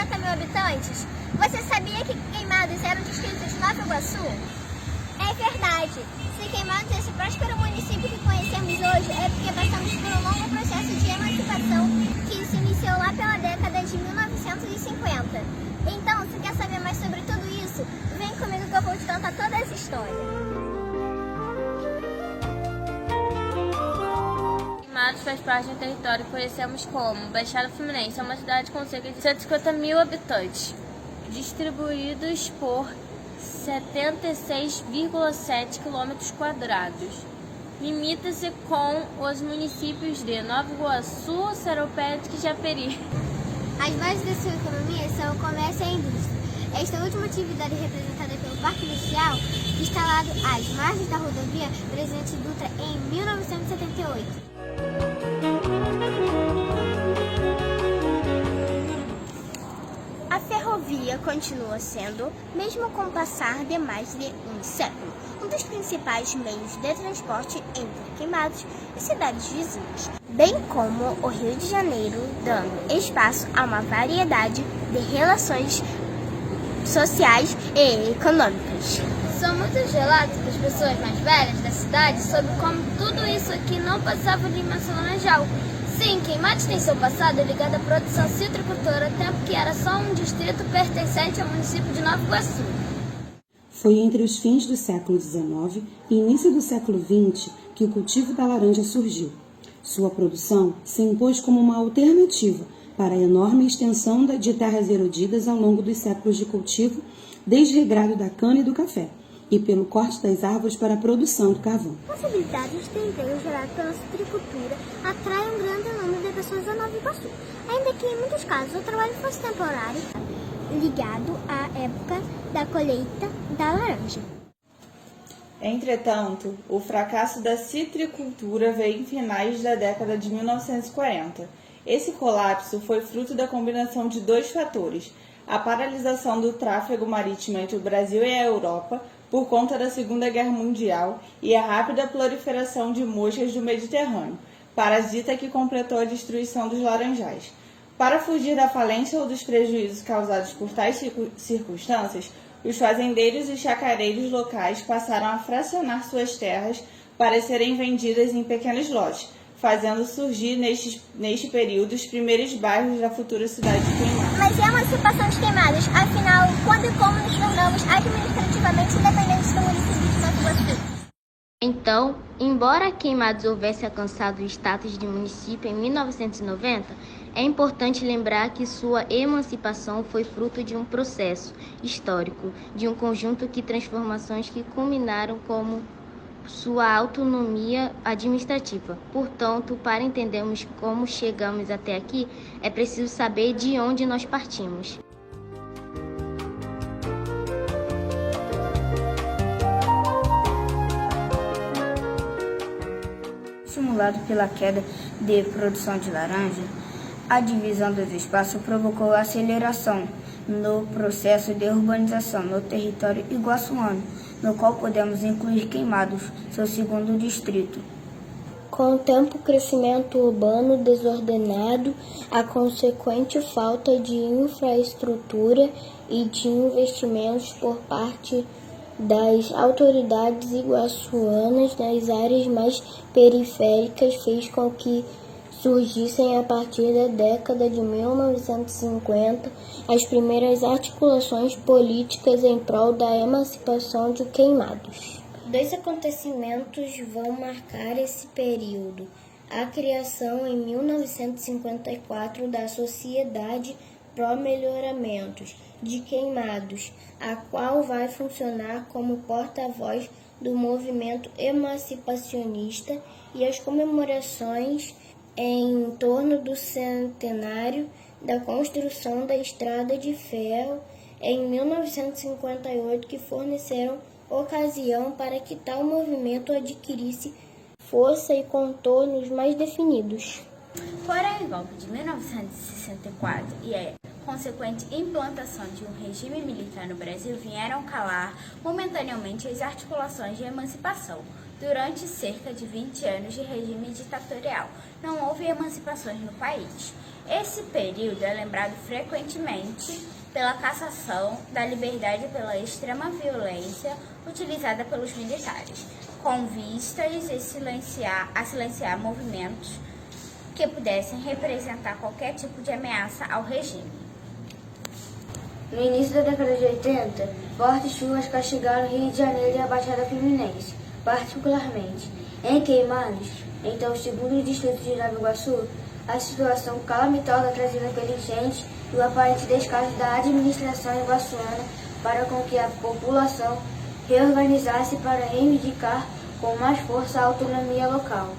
50 mil habitantes? Você sabia que Queimados era um distrito de Nova Iguaçu? É verdade. Se Queimados é esse próspero município que conhecemos hoje, é porque passamos por um longo processo de emancipação que se iniciou lá pela década de 1950. Então, se quer saber mais sobre tudo isso, vem comigo que eu vou te contar toda essa história. Queimados faz parte de um território que conhecemos como Baixada Fluminense. É uma cidade com cerca de 150 mil habitantes, distribuídos por 76,7 km². Limita-se com os municípios de Nova Iguaçu, Seropédica e Japeri. As bases da sua economia são o comércio e a indústria. Esta última atividade é representada pelo Parque Industrial, instalado às margens da rodovia Presidente Dutra em 1978. A ferrovia continua sendo, mesmo com o passar de mais de um século, um dos principais meios de transporte entre Queimados e cidades vizinhas, bem como o Rio de Janeiro, dando espaço a uma variedade de relações sociais e econômicas. São muitos relatos das pessoas mais velhas da cidade sobre como tudo isso aqui não passava de uma Laranjal. Sim, Queimados tem seu passado ligado à produção citricultura, tempo que era só um distrito pertencente ao município de Nova Iguaçu. Foi entre os fins do século XIX e início do século XX que o cultivo da laranja surgiu. Sua produção se impôs como uma alternativa para a enorme extensão de terras erodidas ao longo dos séculos de cultivo, desde regrado da cana e do café, e pelo corte das árvores para a produção do carvão. Possibilidades de emprego gerado pela citricultura atraem um grande número de pessoas a Nova Iguaçu, ainda que em muitos casos o trabalho fosse temporário, ligado à época da colheita da laranja. Entretanto, o fracasso da citricultura veio em finais da década de 1940. Esse colapso foi fruto da combinação de dois fatores: a paralisação do tráfego marítimo entre o Brasil e a Europa por conta da Segunda Guerra Mundial e a rápida proliferação de moscas do Mediterrâneo, parasita que completou a destruição dos laranjais. Para fugir da falência ou dos prejuízos causados por tais circunstâncias, os fazendeiros e chacareiros locais passaram a fracionar suas terras para serem vendidas em pequenos lotes, fazendo surgir neste período os primeiros bairros da futura cidade de Queimados. Mas e a emancipação de Queimados? Afinal, quando e como nos tornamos administrativamente independentes do município de Nova Iguaçu? Então, embora Queimados houvesse alcançado o status de município em 1990, é importante lembrar que sua emancipação foi fruto de um processo histórico, de um conjunto de transformações que culminaram como sua autonomia administrativa. Portanto, para entendermos como chegamos até aqui, é preciso saber de onde nós partimos. Estimulado pela queda de produção de laranja, a divisão dos espaços provocou aceleração no processo de urbanização no território iguaçuano, no qual podemos incluir Queimados, seu segundo distrito. Com o tempo, o crescimento urbano desordenado, a consequente falta de infraestrutura e de investimentos por parte das autoridades iguaçuanas nas áreas mais periféricas fez com que surgissem a partir da década de 1950 as primeiras articulações políticas em prol da emancipação de Queimados. Dois acontecimentos vão marcar esse período: a criação em 1954 da Sociedade Pró-Melhoramentos de Queimados, a qual vai funcionar como porta-voz do movimento emancipacionista, e as comemorações em torno do centenário da construção da Estrada de Ferro em 1958, que forneceram ocasião para que tal movimento adquirisse força e contornos mais definidos. Porém, o golpe de 1964 e a consequente implantação de um regime militar no Brasil vieram calar momentaneamente as articulações de emancipação. Durante cerca de 20 anos de regime ditatorial, não houve emancipações no país. Esse período é lembrado frequentemente pela cassação da liberdade pela extrema violência utilizada pelos militares, com vistas a silenciar movimentos que pudessem representar qualquer tipo de ameaça ao regime. No início da década de 80, fortes chuvas castigaram o Rio de Janeiro e a Baixada Fluminense, particularmente. Em Queimados, então o segundo distrito de Nova Iguaçu, a situação calamitosa trazida pela enchente e o aparente descaso da administração iguaçuana para com que a população reorganizasse para reivindicar com mais força a autonomia local.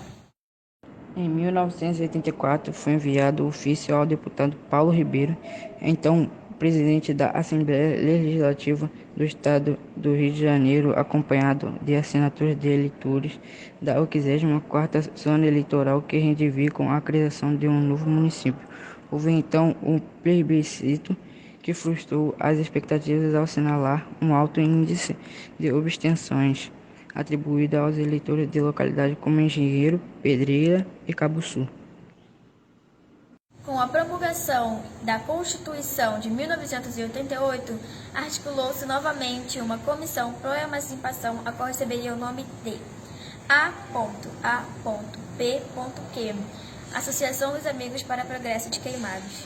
Em 1984, foi enviado ofício ao deputado Paulo Ribeiro, então presidente da Assembleia Legislativa do Estado do Rio de Janeiro, acompanhado de assinaturas de eleitores da 84ª Zona Eleitoral que reivindicam a criação de um novo município. Houve então um plebiscito que frustrou as expectativas ao assinalar um alto índice de abstenções atribuído aos eleitores de localidades como Engenheiro, Pedreira e Cabuçu. Com a promulgação da Constituição de 1988, articulou-se novamente uma comissão pró-emancipação, a qual receberia o nome de A.A.P.Q, Associação dos Amigos para o Progresso de Queimados.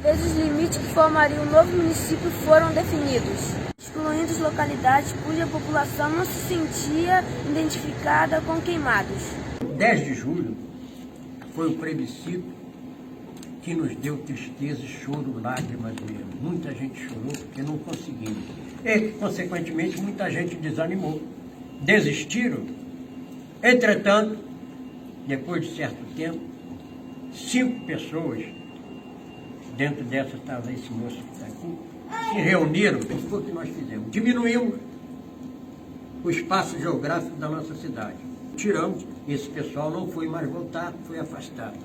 Os limites que formariam um novo município foram definidos, excluindo localidades cuja população não se sentia identificada com Queimados. 10 de julho foi o plebiscito que nos deu tristeza, choro, lágrimas mesmo. Muita gente chorou porque não conseguimos. E, consequentemente, muita gente desanimou. Desistiram. Entretanto, depois de certo tempo, 5 pessoas, dentro dessa estava esse moço que está aqui, se reuniram. Isso foi o que nós fizemos. Diminuímos o espaço geográfico da nossa cidade. Tiramos, esse pessoal não foi mais voltar, foi afastado.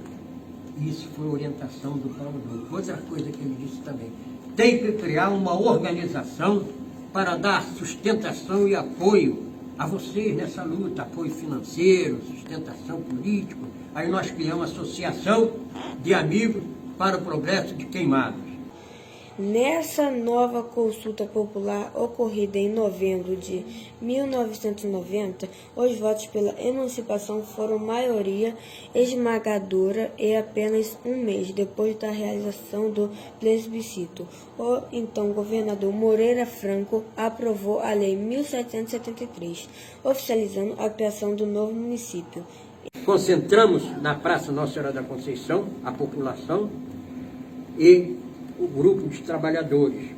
Isso foi orientação do Paulo Duque. Outra coisa que ele disse também, tem que criar uma organização para dar sustentação e apoio a vocês nessa luta, apoio financeiro, sustentação político. Aí nós criamos uma associação de amigos para o progresso de Queimados. Nessa nova consulta popular ocorrida em novembro de 1990, os votos pela emancipação foram maioria esmagadora e apenas um mês depois da realização do plebiscito, o então governador Moreira Franco aprovou a Lei 1773, oficializando a criação do novo município. Concentramos na Praça Nossa Senhora da Conceição a população e o grupo de trabalhadores,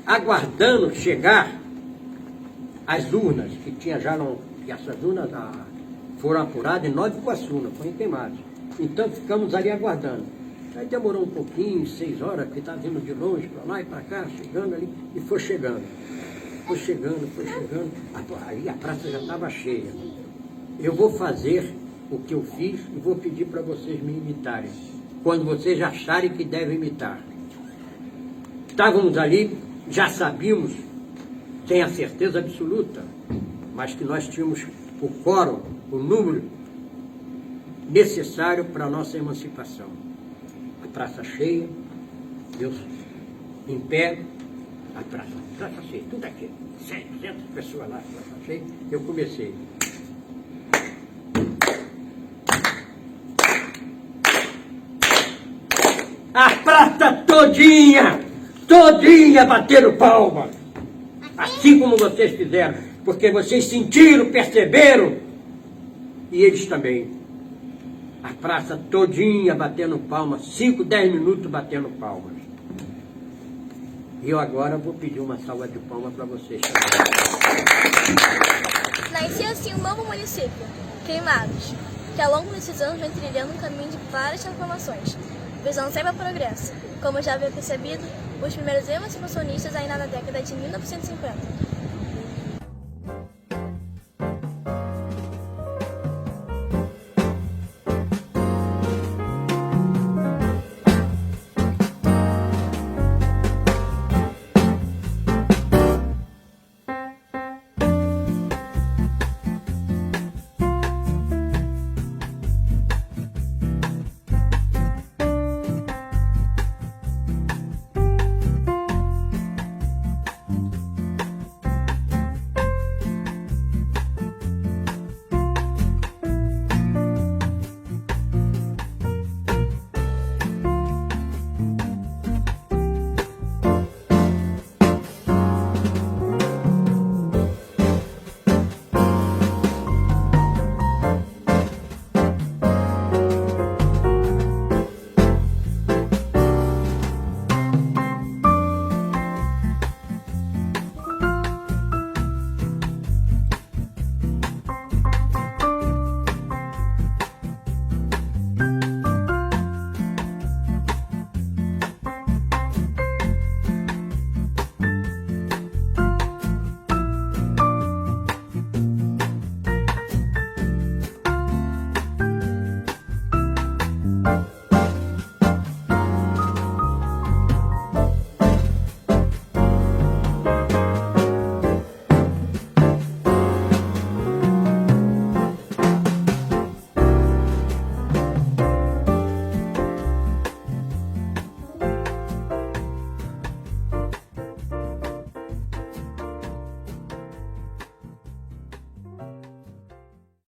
aguardando chegar as urnas, que tinha já não, que essas urnas foram apuradas em Nova Iguaçu, não foram em Queimados. Então ficamos ali aguardando. Aí demorou um pouquinho, 6 horas, porque estava vindo de longe, para lá e para cá, chegando ali, e foi chegando. Foi chegando, aí a praça já estava cheia. Eu vou fazer o que eu fiz e vou pedir para vocês me imitarem, quando vocês acharem que devem imitar. Estávamos ali, já sabíamos, sem a certeza absoluta, mas que nós tínhamos o quórum, o número necessário para a nossa emancipação. A praça cheia, Deus em pé, a praça cheia, tudo aqui, 700 pessoas lá, a praça cheia, eu comecei. A praça todinha bateram palma, assim como vocês fizeram, porque vocês sentiram, perceberam, e eles também. A praça todinha batendo palmas, 5, 10 minutos batendo palmas. E eu agora vou pedir uma salva de palmas para vocês. Nasceu assim um novo município, Queimados, que ao longo desses anos vem trilhando um caminho de várias transformações, visando sempre o progresso. Como já havia percebido, os primeiros emancipacionistas ainda na década de 1950